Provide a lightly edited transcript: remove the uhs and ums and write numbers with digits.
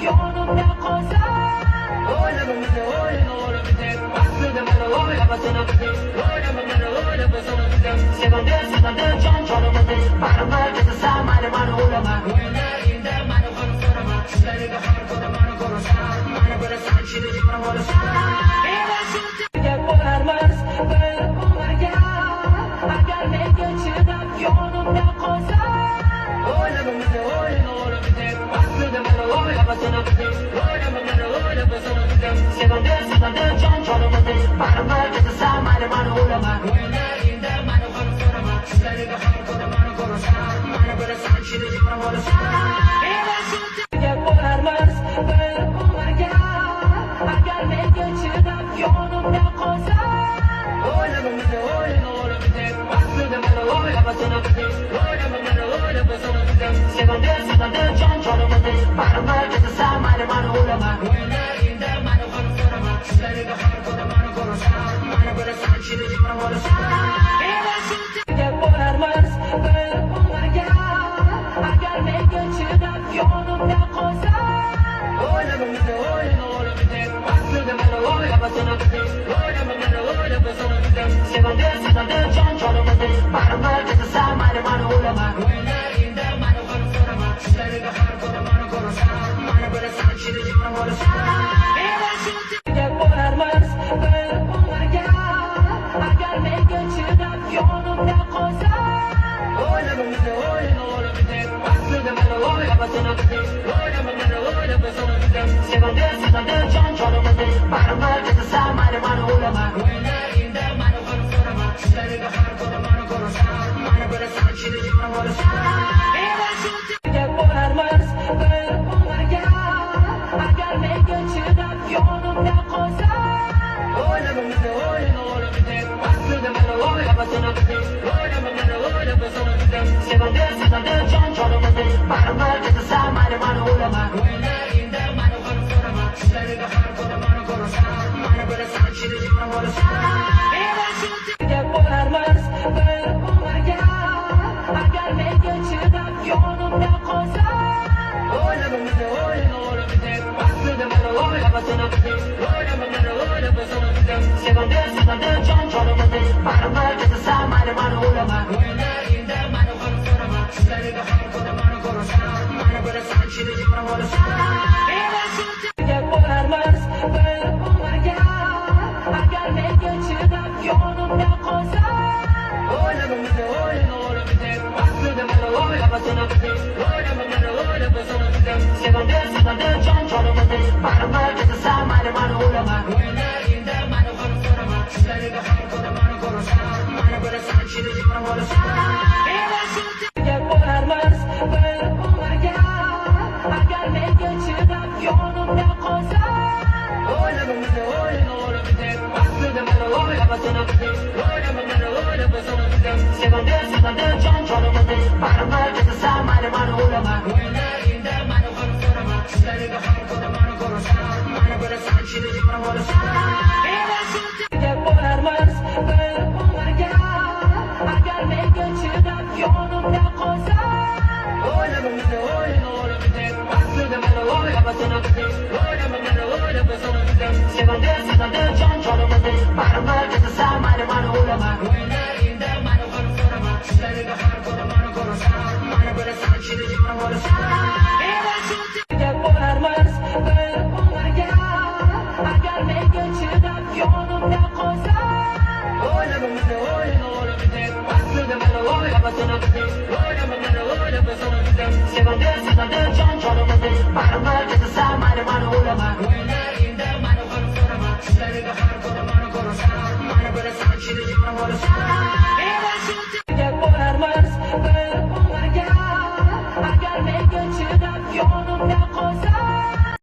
yonimda qolsa. O'ylamamda o'ylab bitar, aslida meni o'ylamasini bitar. O'ylamasini bitar, sevadi jon jonimda. Baribir ketasan, mani o'ylama. O'ylayinda mani ham so'rama. Tushlariga har kuni meni ko'rasan, mani bilasan, chini jibrim bo'lasan. Bo'larmiz bir umrga, agar menga chidab yonimda qolsa. O'ylamamda o'ylab bitar, aslida meni o'ylamasini bitar. O'ylamasini bitar, sevadi jon jonimda. Baribir ketasan, mani o'ylama. O'ylayinda mani ham so'rama. Tushlariga har kuni meni ko'rasan, mani bilasan, chini jibrim bo'lasan. Bo'larmiz bir umrga, agar menga chidab yonimda qolsa. O'ylamamda o'ylab bitar, aslida meni o'ylamasini bitar. O'ylamasini bitar, sevadi jon jonimda. Baribir ketasan, mani o'ylama. O'ylayinda mani ham so'rama. Tushlariga har kuni meni ko'rasan, mani bilasan, chini jibrim bo'lasan. Bo'larmiz bir umrga, agar menga chidab yonimda qolsa. O'ylamamda o'ylab bitar, aslida meni o'ylamasini bitar. O'ylamasini bitar, sevadi jon jonimda. Baribir ketasan, mani o'ylama. O'ylayinda mani ham so'rama. Tushlariga har kuni meni ko'rasan, mani bilasan, chini jibrim bo'lasan. Bo'larmiz bir umrga, agar menga chidab yonimda qolsa. O'ylamamda o'ylab bitar, aslida meni o'ylamasini bitar. O'ylamasini bitar, sevadi jon jonimda. Baribir ketasan, mani o'ylama. O'ylayinda mani ham so'rama. Tushlariga har kuni meni ko'rasan, mani bilasan, chini jibrim bo'lasan. Bo'larmiz bir umrga, agar menga chidab yonimda qolsa. O'ylamamda o'ylab bitar, aslida meni o'ylamasini bitar. O'ylamasini bitar, sevadi jon jonimda. Baribir ketasan, mani o'ylama. O'ylayinda mani ham so'rama. Tushlariga har kuni meni ko'rasan, mani bilasan, chini jibrim bo'lasan. Bo'larmiz bir umrga, agar menga chidab yonimda qolsa. O'ylamamda o'ylab bitar, aslida meni o'ylamasini bitar. O'ylamasini bitar, sevadi jon jonimda. Baribir ketasan, mani o'ylama. O'ylayinda mani ham so'rama. Tushlariga har kuni meni ko'rasan, mani bilasan, chini jibrim bo'lasan. Bo'larmiz bir umrga, agar menga chidab yonimda qolsa. O'ylamamda o'ylab bitar, aslida meni o'ylamasini bitar. O'ylamasini bitar, sevadi jon jonimda. Baribir ketasan, mani o'ylama. O'ylayinda mani ham so'rama. Tushlariga har kuni meni ko'rasan, mani bilasan, chini jibrim bo'lasan. Bo'larmiz bir umrga, agar menga chidab yonimda qolsa. O'ylamamda o'ylab bitar, aslida meni o'ylamasini bitar. O'ylamasini bitar, sevadi jon jonimda. Baribir ketasan, mani o'ylama. O'ylayinda mani ham so'rama. Tushlariga har kuni meni ko'rasan, mani bilasan, chini jibrim bo'lasan. Bo'larmiz bir umrga, agar menga chidab yonimda qolsa. O'ylamamda o'ylab bitar, aslida meni o'ylamasini bitar. O'ylamasini bitar, sevadi jon jonimda. Baribir ketasan, mani o'ylama. O'ylayinda mani ham so'rama. Tushlariga har kuni meni ko'rasan, mani bilasan, chini jibrim bo'lasan. Bo'larmiz bir umrga, agar menga chidab yonimda qolsa. O'ylamamda o'ylab bitar, aslida meni o'ylamasini bitar. O'ylamasini bitar, sevadi jon jonimda. Baribir ketasan, mani o'ylama. O'ylayinda mani ham so'rama. Tushlariga har kuni meni ko'rasan, mani bilasan, chini jibrim bo'lasan.